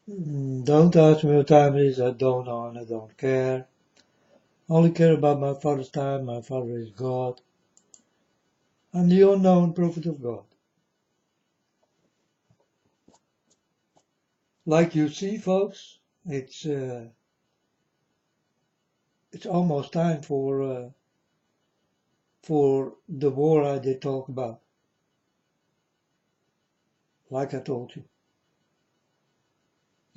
Don't ask me what time it is, I don't know and I don't care. Only care about my Father's time, my Father is God. I'm the unknown prophet of God. Like you see, folks, it's almost time for the war I did talk about. Like I told you.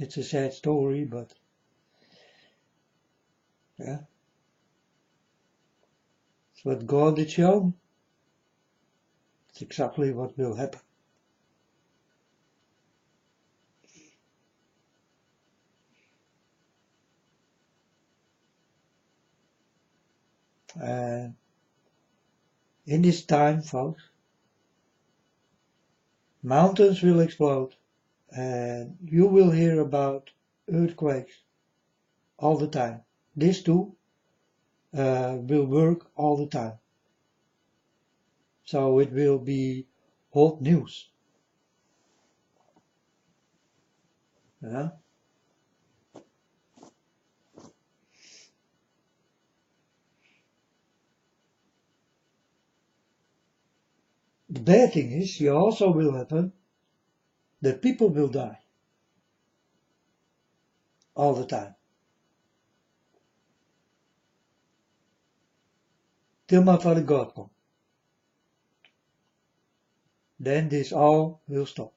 It's a sad story, but yeah, it's what God had shown. It's exactly what will happen. And in this time, folks, mountains will explode and you will hear about earthquakes all the time. This too will work all the time. So it will be hot news. Yeah? The bad thing is, you also will happen that people will die all the time. Till my Father God comes. Then this all will stop.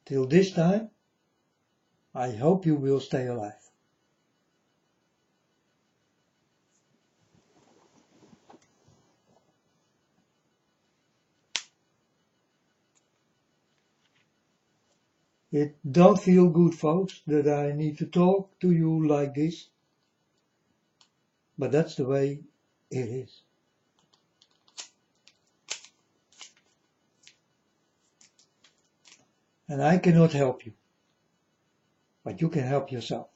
Till this time, I hope you will stay alive. It don't feel good, folks, that I need to talk to you like this, but that's the way it is. And I cannot help you, but you can help yourself.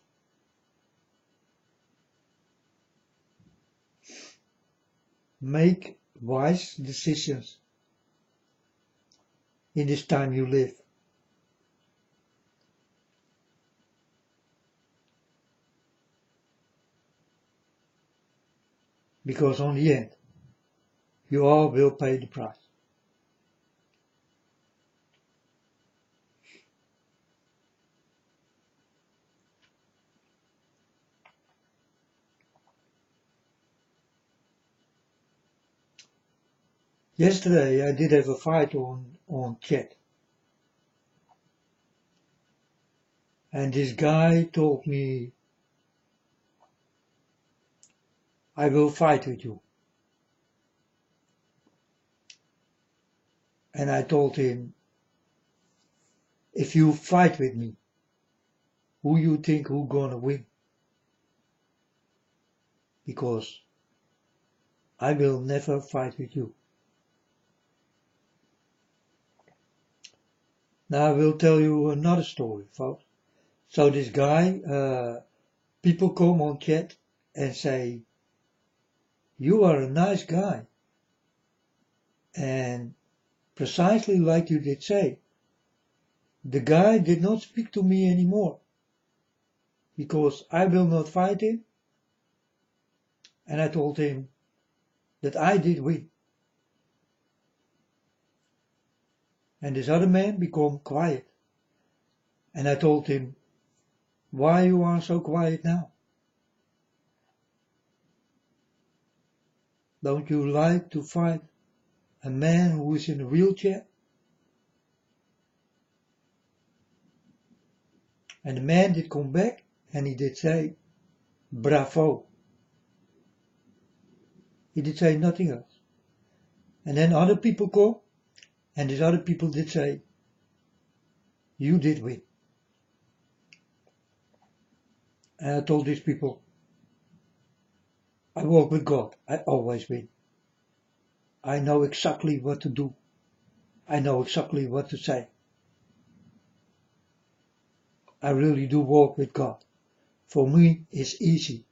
Make wise decisions in this time you live. Because on the end, you all will pay the price. Yesterday I did have a fight on chat. And this guy told me, I will fight with you. And I told him, if you fight with me, who you think who gonna win? Because I will never fight with you. Now I will tell you another story, folks. So this guy, people come on chat and say, you are a nice guy. And precisely like you did say, the guy did not speak to me anymore. Because I will not fight him. And I told him that I did win. And this other man became quiet. And I told him, why you are so quiet now? Don't you like to fight a man who is in a wheelchair? And the man did come back and he did say, bravo. He did say nothing else. And then other people come and these other people did say, you did win. And I told these people, I walk with God. I always win. I know exactly what to do. I know exactly what to say. I really do walk with God. For me, it's easy,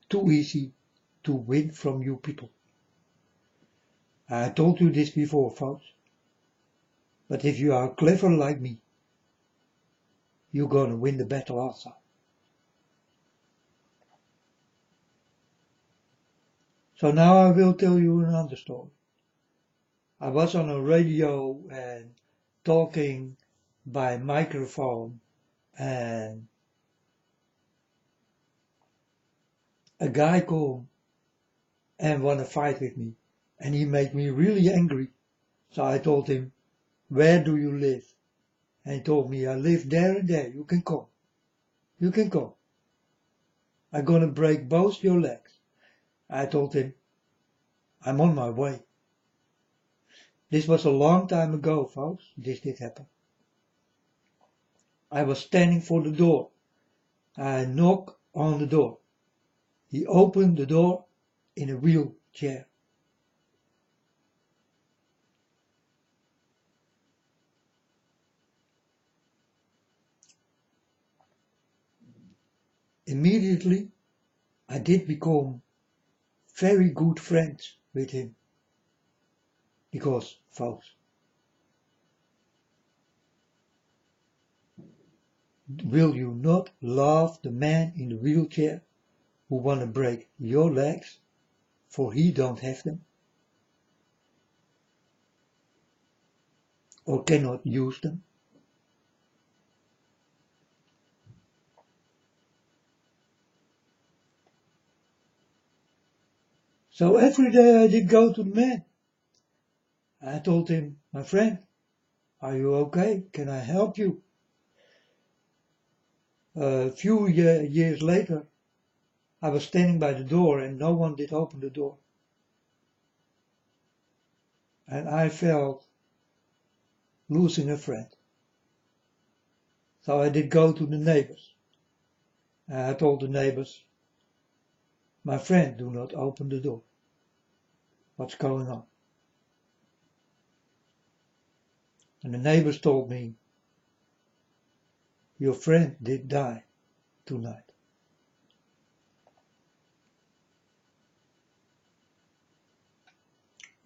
too easy to win from you people. I told you this before, folks. But if you are clever like me, you're gonna win the battle also. So now I will tell you another story. I was on a radio and talking by microphone, and a guy came and wanted to fight with me, and he made me really angry. So I told him, "Where do you live?" And he told me, "I live there and there, you can come. You can come. I'm gonna break both your legs." I told him, "I'm on my way." This was a long time ago, folks. This did happen. I was standing for the door. I knocked on the door. He opened the door in a wheelchair. Immediately, I did become very good friends with him. Because, folks, will you not love the man in the wheelchair who want to break your legs, for he don't have them, or cannot use them? So every day I did go to the man. I told him, "My friend, are you okay? Can I help you?" A few years later, I was standing by the door and no one did open the door. And I felt losing a friend. So I did go to the neighbors. And I told the neighbors, "My friend, do not open the door. What's going on?" And the neighbors told me, "Your friend did die tonight."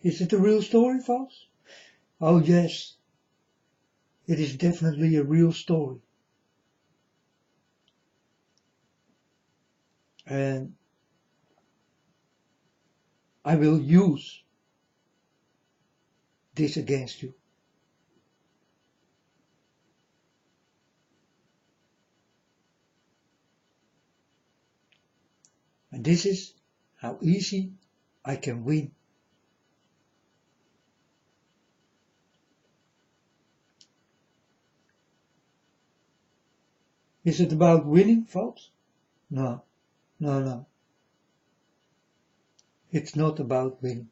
Is it a real story, folks? Oh yes, it is definitely a real story. And I will use this against you. And this is how easy I can win. Is it about winning, folks? No, no, no. It's not about winning.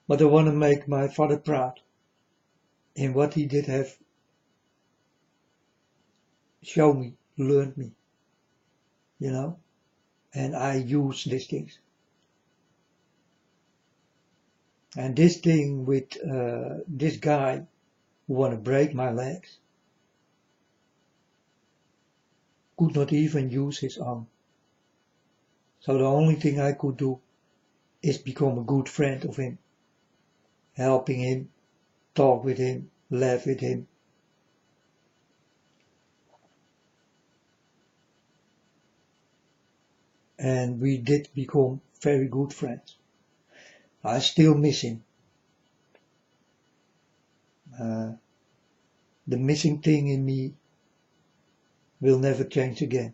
But I want to make my father proud in what he did have shown me, learned me, and I use these things. And this thing with this guy who want to break my legs could not even use his arm. So the only thing I could do is become a good friend of him, helping him, talk with him, laugh with him. And we did become very good friends. I still miss him. The missing thing in me will never change again.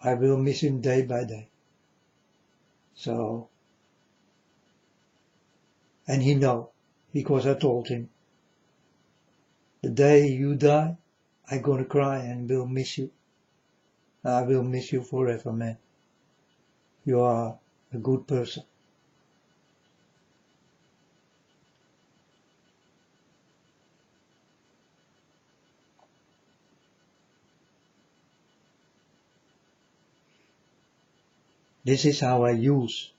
I will miss him day by day. So, and he know, because I told him, the day you die, I'm gonna cry and will miss you. I will miss you forever, man. You are a good person. This is how I use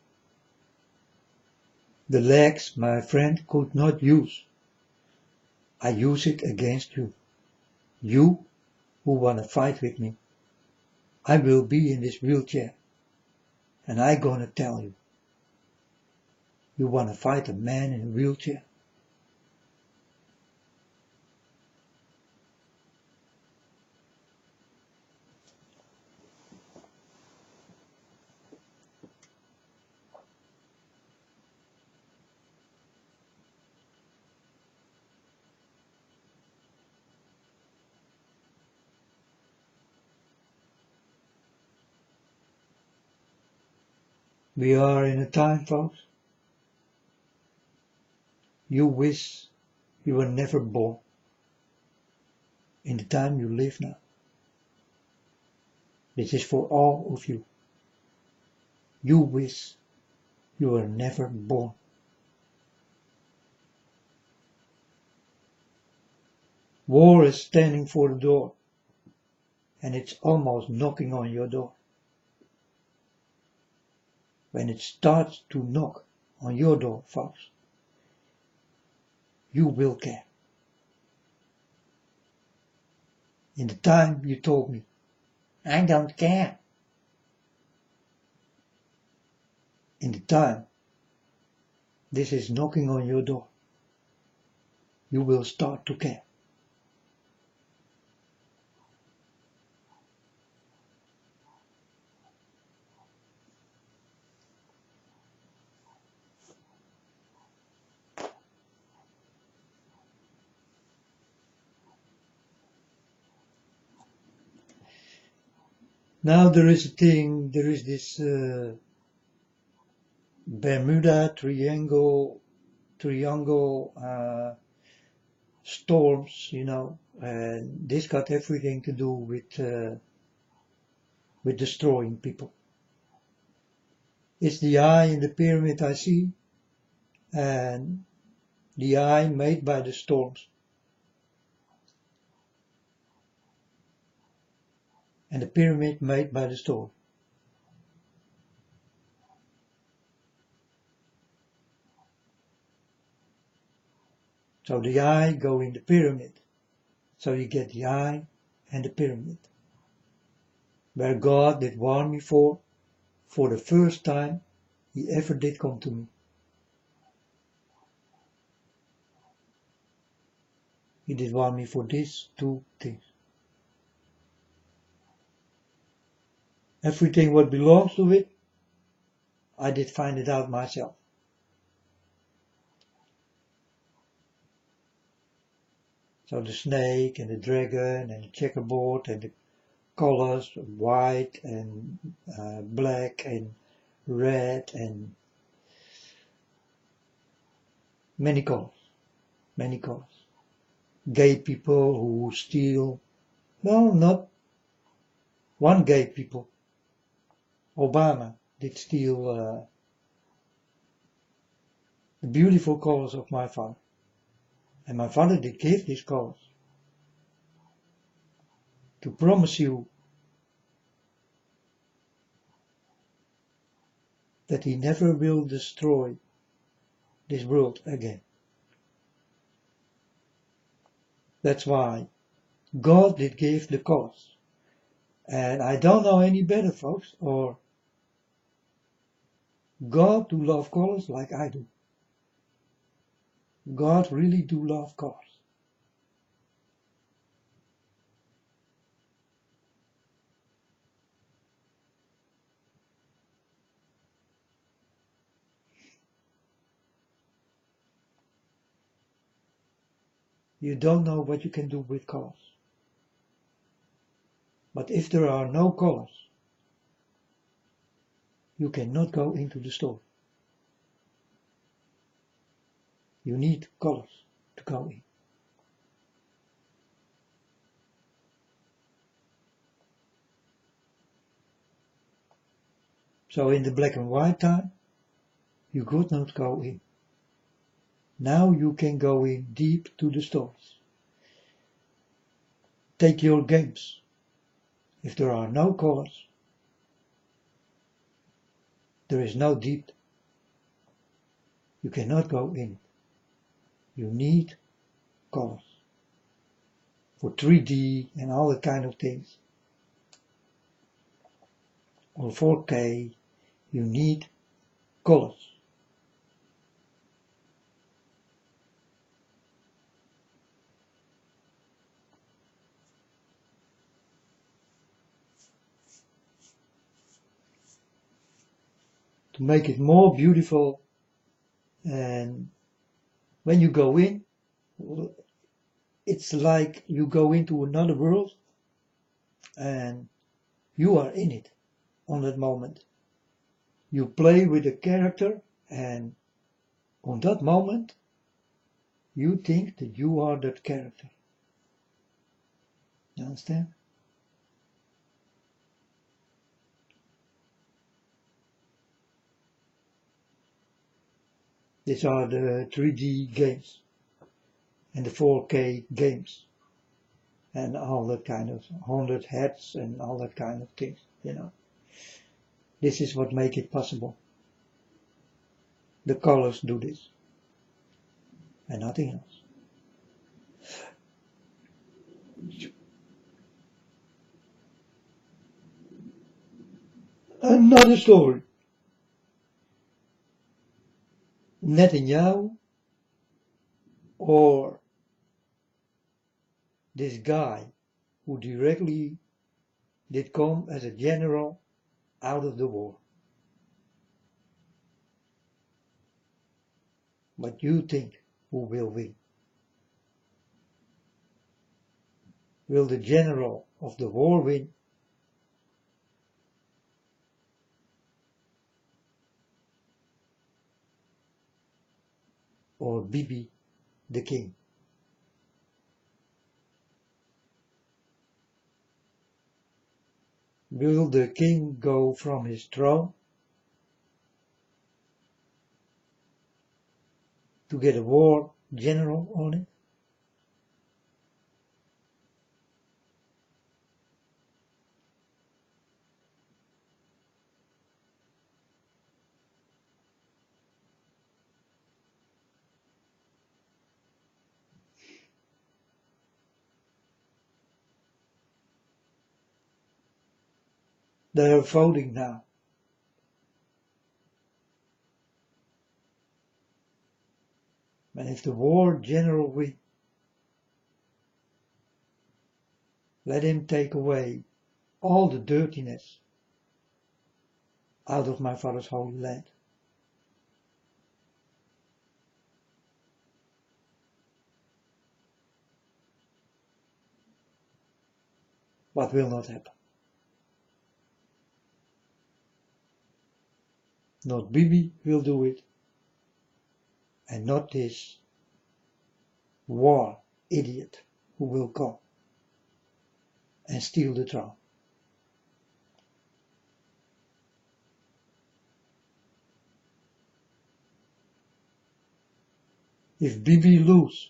the legs my friend could not use. I use it against you. You who wanna fight with me. I will be in this wheelchair and I gonna tell you, You want to fight a man in a wheelchair? We are in a time, folks, you wish you were never born in the time you live now. This is for all of you. You wish you were never born. War is standing for the door, and it's almost knocking on your door. When it starts to knock on your door, folks, you will care. In the time you told me, I don't care. In the time this is knocking on your door, you will start to care. Now there is this Bermuda Triangle storms, and this got everything to do with destroying people. It's the eye in the pyramid I see, and the eye made by the storms. And the pyramid made by the storm. So the eye go in the pyramid. So you get the eye and the pyramid. Where God did warn me for the first time he ever did come to me. He did warn me for these two things. Everything what belongs to it, I did find it out myself. So the snake and the dragon and the checkerboard and the colors, white and black and red and many colors. Gay people who steal, well, not one gay people. Obama did steal the beautiful colors of my father. And my father did give these colors to promise you that he never will destroy this world again. That's why God did give the colors. And I don't know any better, folks, or God do love colors like I do. God really do love colors. You don't know what you can do with colors. But if there are no colors, you cannot go into the store. You need colors to go in. So in the black and white time, you could not go in. Now you can go in deep to the stores. Take your games. If there are no colors, there is no deep. You cannot go in. You need colors. For 3D and all that kind of things. Or 4K, you need colors. to make it more beautiful. And when you go in, it's like you go into another world and you are in it on that moment. You play with the character, and on that moment you think that you are that character. You understand? These are the 3D games and the 4K games and all that kind of 100 Hz and all that kind of things, you know. This is what makes it possible. The colors do this and nothing else. Another story. Netanyahu, or this guy who directly did come as a general out of the war. What you think, who will win? Will the general of the war win? Or Bibi the king? Will the king go from his throne to get a war general on it? They are voting now. And if the war general wins, let him take away all the dirtiness out of my father's holy land. What will not happen? Not Bibi will do it, and not this war idiot who will come and steal the throne. If Bibi lose,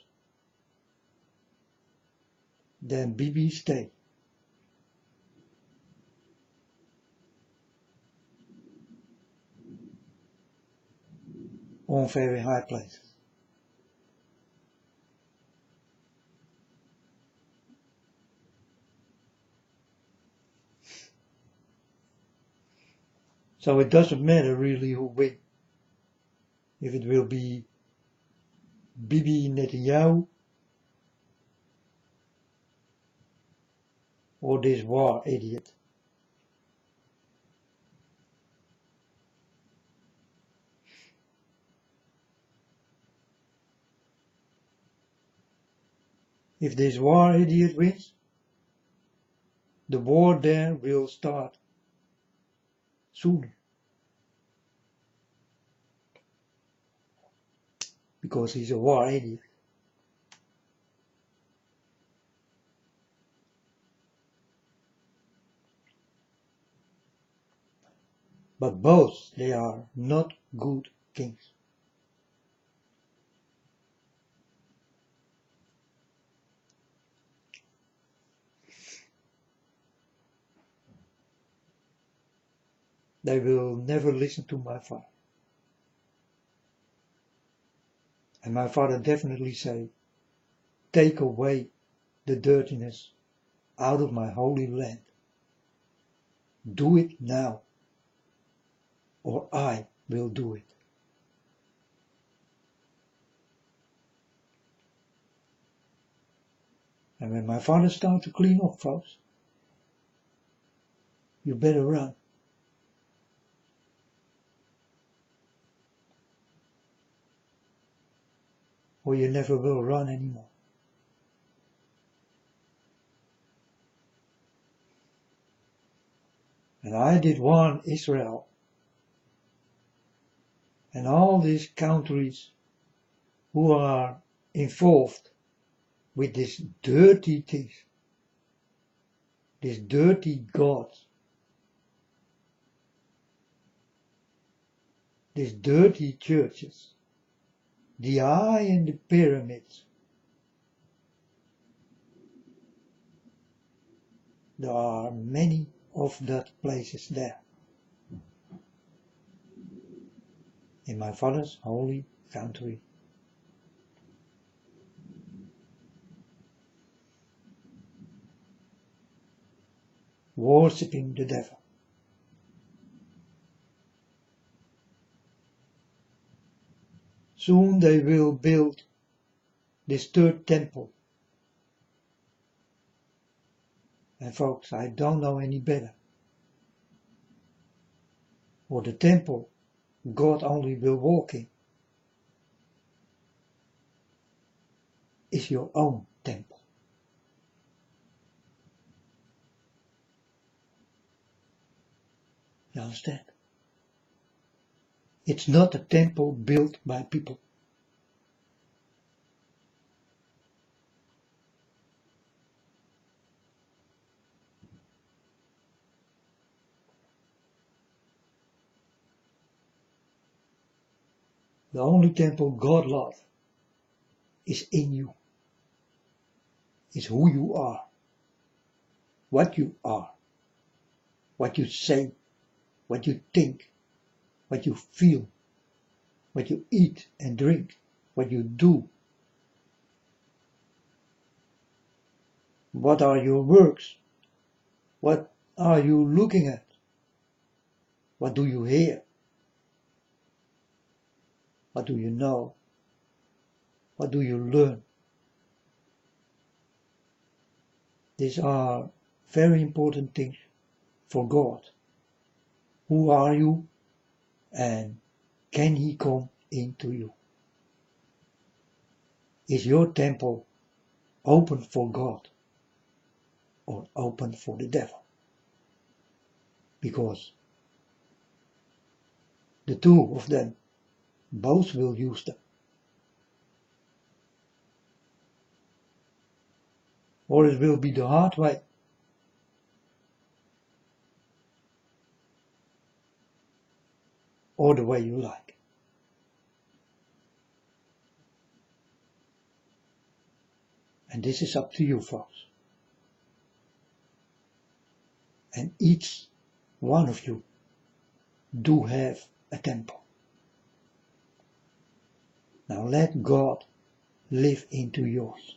then Bibi stay. On very high places. So it doesn't matter really who wins. If it will be Bibi Netanyahu or this war idiot. If this war idiot wins, the war there will start sooner. Because he's a war idiot. But both, they are not good kings. They will never listen to my father. And my father definitely say, take away the dirtiness out of my holy land. Do it now, or I will do it. And when my father starts to clean up, folks, you better run. or you never will run anymore. And I did warn Israel and all these countries who are involved with this dirty things, this dirty gods, these dirty churches, the eye and the pyramids. There are many of that places there. In my father's holy country. Worshipping the devil. Soon they will build this third temple. And folks, I don't know any better. Or the temple God only will walk in is your own temple. You understand? It's not a temple built by people. The only temple God loves is in you. Is who you are, what you are, what you say, what you think, what you feel, what you eat and drink, what you do. What are your works? What are you looking at? What do you hear? What do you know? What do you learn? These are very important things for God. Who are you and can He come into you? Is your temple open for God or open for the devil? Because the two of them both will use them. Or it will be the hard way. Or the way you like. And this is up to you, folks. And each one of you do have a temple. Now let God live into yours.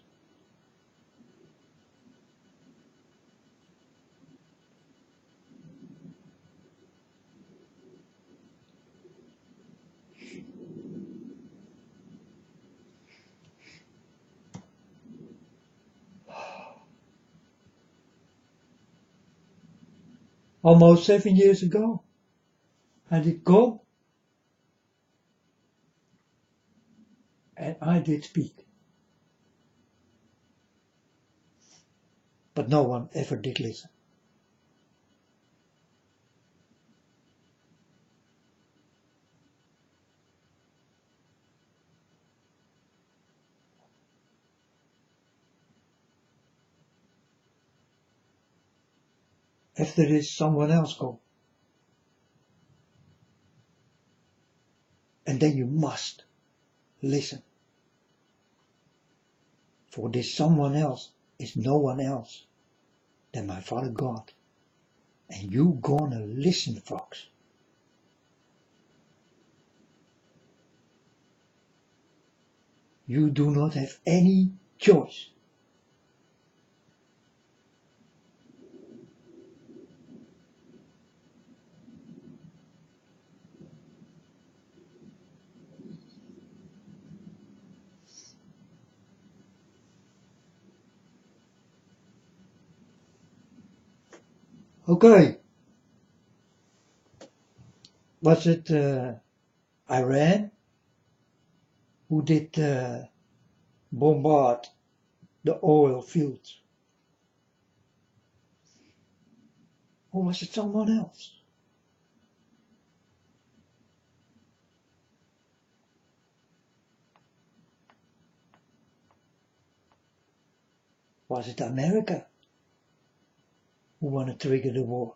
Almost 7 years ago, I did go and I did speak. But no one ever did listen. If there is someone else go. And then you must listen. For this someone else is no one else than my Father God. And you gonna listen, folks. You do not have any choice. Okay. Was it Iran who did bombard the oil fields. Or was it someone else? Was it America who wanted to trigger the war?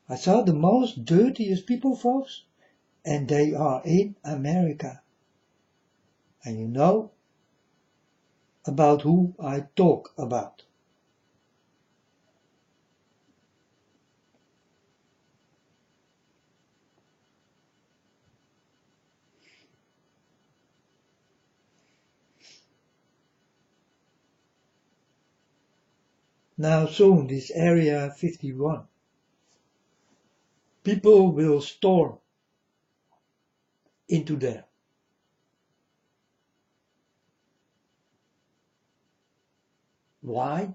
I saw the most dirtiest people, folks, and they are in America. And you know about who I talk about. Now soon, this Area 51. People will storm into there. Why?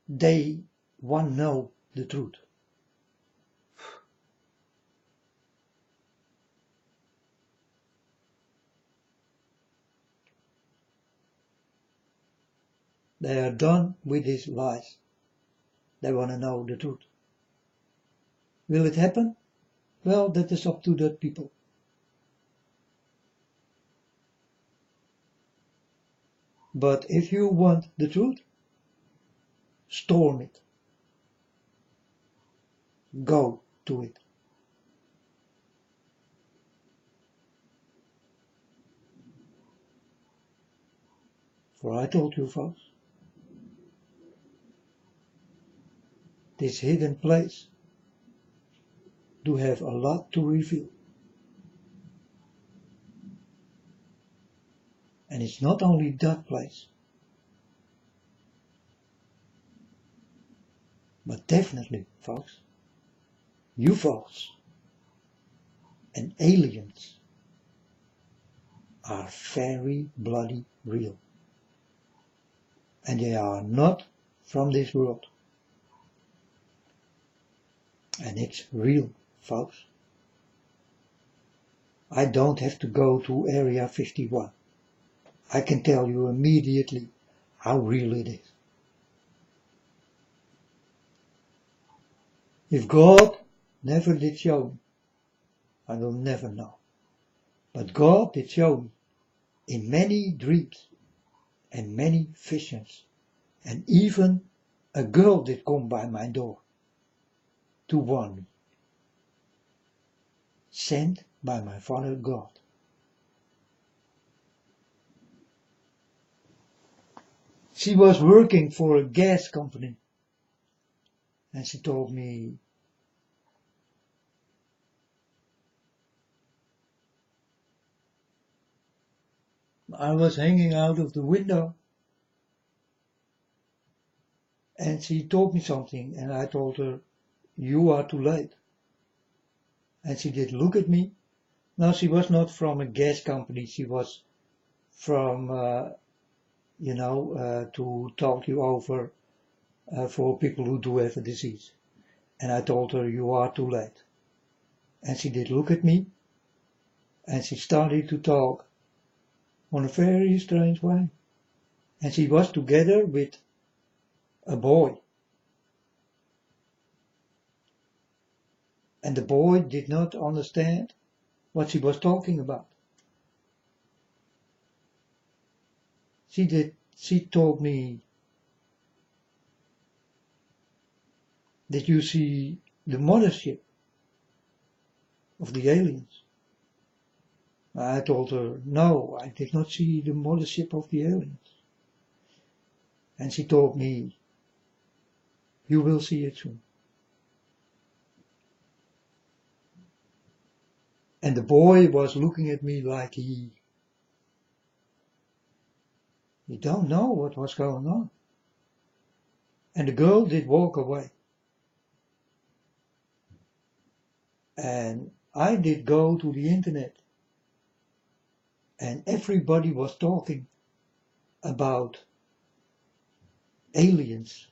They want to know the truth. They are done with these lies. They want to know the truth. Will it happen? Well, that is up to the people. But if you want the truth, storm it. Go to it. For I told you, folks, this hidden place do have a lot to reveal. And it's not only that place, but definitely, folks, UFOs and aliens are very bloody real. And they are not from this world. And it's real, folks. I don't have to go to Area 51. I can tell you immediately how real it is. If God never did show me, I will never know. But God did show me in many dreams and many visions, and even a girl did come by my door to warn me, sent by my Father God. She was working for a gas company, and she told me, I was hanging out of the window, and she told me something, and I told her, you are too late. And she did look at me. Now she was not from a gas company, she was from, to talk you over for people who do have a disease. And I told her, you are too late. And she did look at me, and she started to talk on a very strange way. And she was together with a boy. And the boy did not understand what she was talking about. She told me, did you see the mothership of the aliens? I told her, no, I did not see the mothership of the aliens. And she told me, you will see it soon. And the boy was looking at me like he don't know what was going on. And the girl did walk away. And I did go to the internet. And everybody was talking about aliens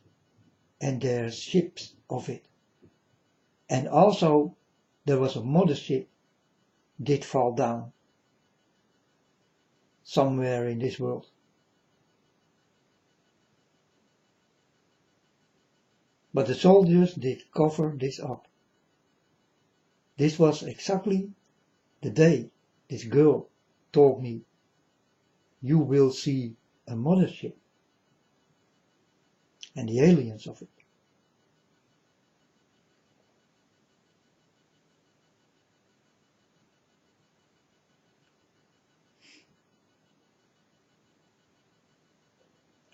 and their ships of it. And also there was a mothership did fall down somewhere in this world. But the soldiers did cover this up. This was exactly the day this girl told me, "You will see a mothership and the aliens of it."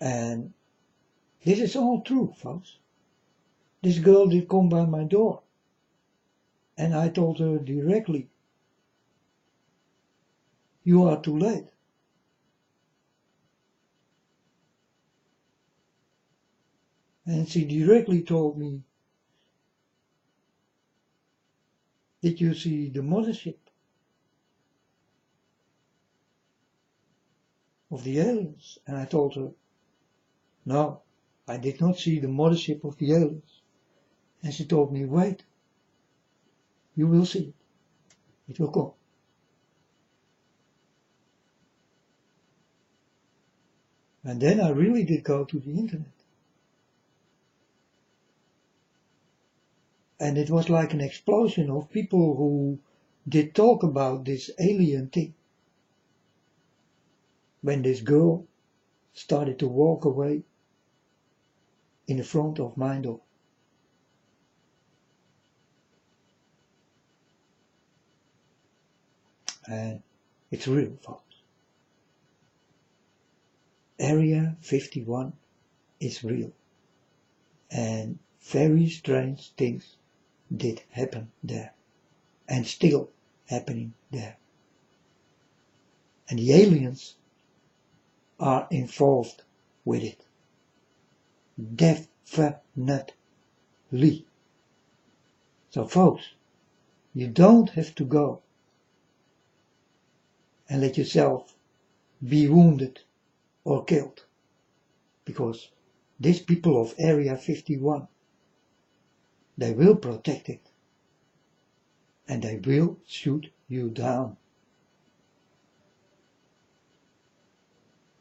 And this is all true, folks. This girl did come by my door, and I told her directly, "You are too late." And she directly told me, "Did you see the mothership of the aliens?" And I told her, "No, I did not see the mothership of the aliens." And she told me, "Wait, you will see it. It will come." And then I really did go to the internet. And it was like an explosion of people who did talk about this alien thing. When this girl started to walk away in the front of my door. And it's real, folks. Area 51 is real. And very strange things did happen there. And still happening there. And the aliens are involved with it. Definitely. So folks, you don't have to go and let yourself be wounded or killed, because these people of Area 51, they will protect it, and they will shoot you down.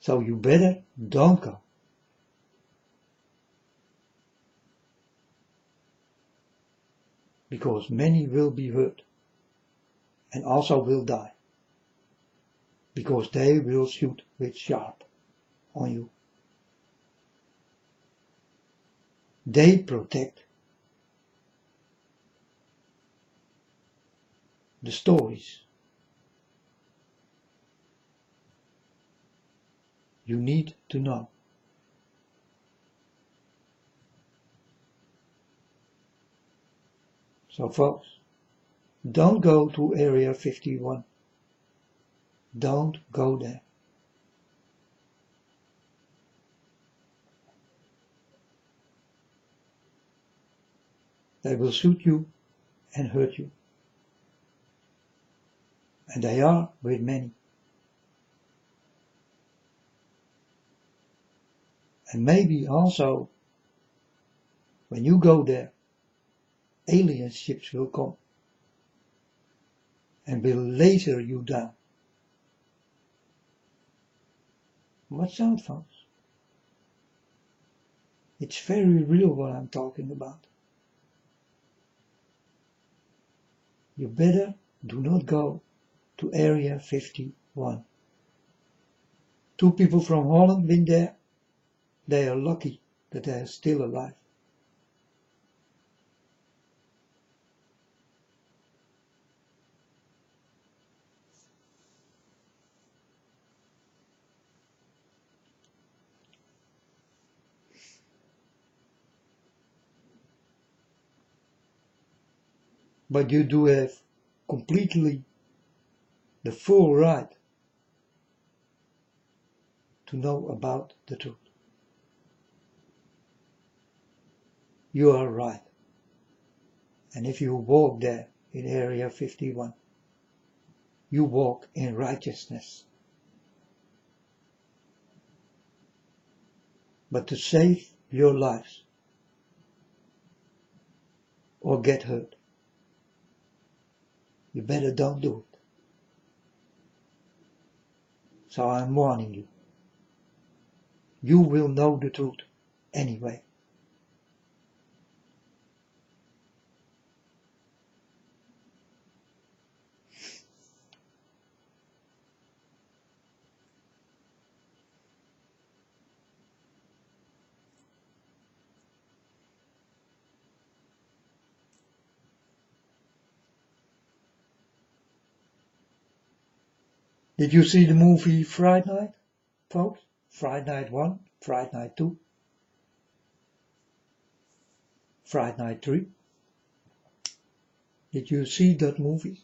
So you better don't go. Because many will be hurt and also will die. Because they will shoot with sharp on you. They protect the stories you need to know. So folks, don't go to Area 51. Don't go there. They will shoot you and hurt you. And they are with many. And maybe also, when you go there, alien ships will come and will laser you down. Watch out, folks. It's very real what I'm talking about. You better do not go to Area 51. 2 people from Holland been there. They are lucky that they are still alive. But you do have completely the full right to know about the truth. You are right. And if you walk there in Area 51, you walk in righteousness. But to save your lives or get hurt, you better don't do it. So I'm warning you. You will know the truth anyway. Did you see the movie Fright Night, folks? Fright Night 1, Fright Night 2, Fright Night 3? Did you see that movie?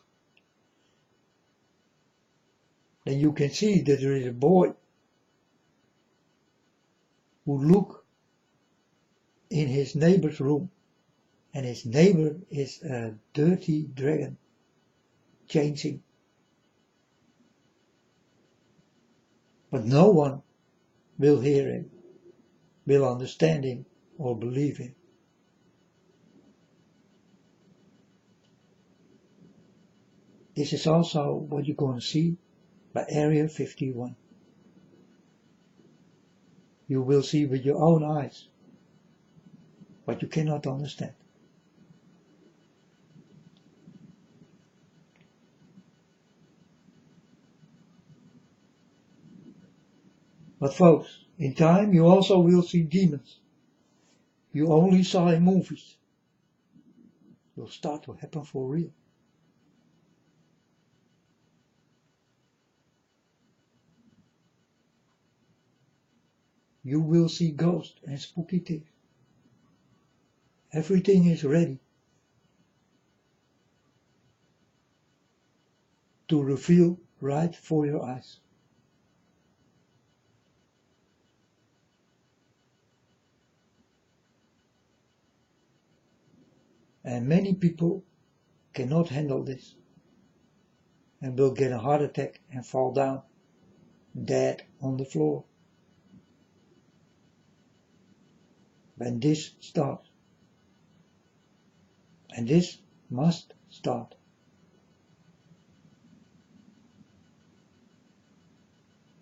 Then you can see that there is a boy who look in his neighbor's room, and his neighbor is a dirty dragon changing. But no one will hear him, will understand him, or believe him. This is also what you're going to see by Area 51. You will see with your own eyes what you cannot understand. But folks, in time you also will see demons you only saw in movies. Will start to happen for real. You will see ghosts and spooky things. Everything is ready to reveal right for your eyes. And many people cannot handle this and will get a heart attack and fall down dead on the floor when this starts. And this must start.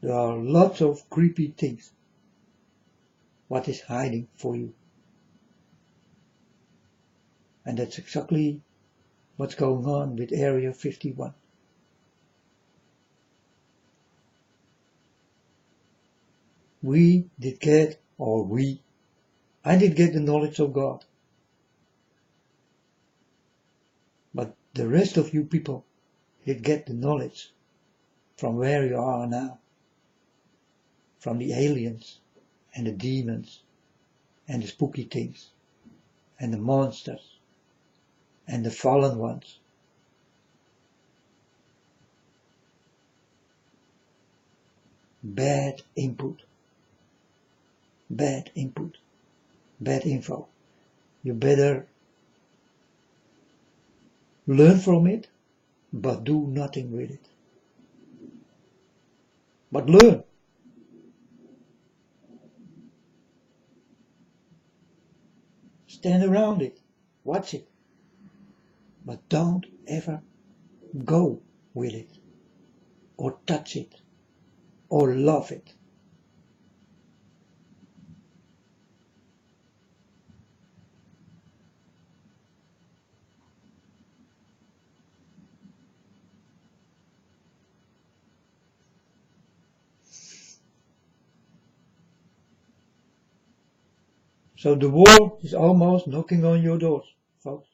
There are lots of creepy things what is hiding for you. And that's exactly what's going on with Area 51. I did get the knowledge of God. But the rest of you people did get the knowledge from where you are now. From the aliens and the demons and the spooky things and the monsters and the fallen ones. Bad input, bad info. You better learn from it, but do nothing with it. But learn. Stand around it, watch it, but don't ever go with it, or touch it, or love it. So the war is almost knocking on your doors, folks.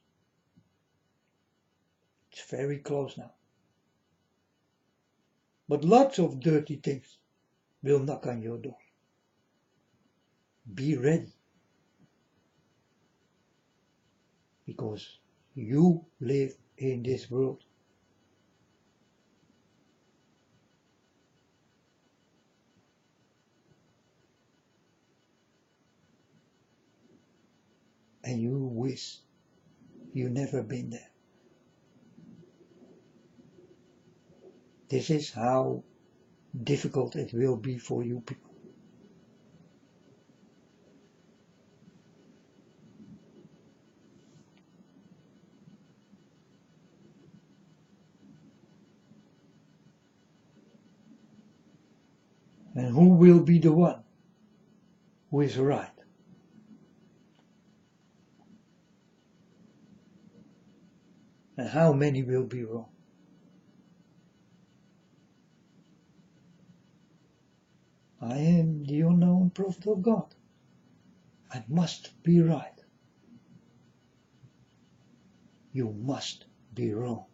It's very close now. But lots of dirty things will knock on your door. Be ready. Because you live in this world. And you wish you never been there. This is how difficult it will be for you people. And who will be the one who is right? And how many will be wrong? I am the unknown prophet of God. I must be right. You must be wrong.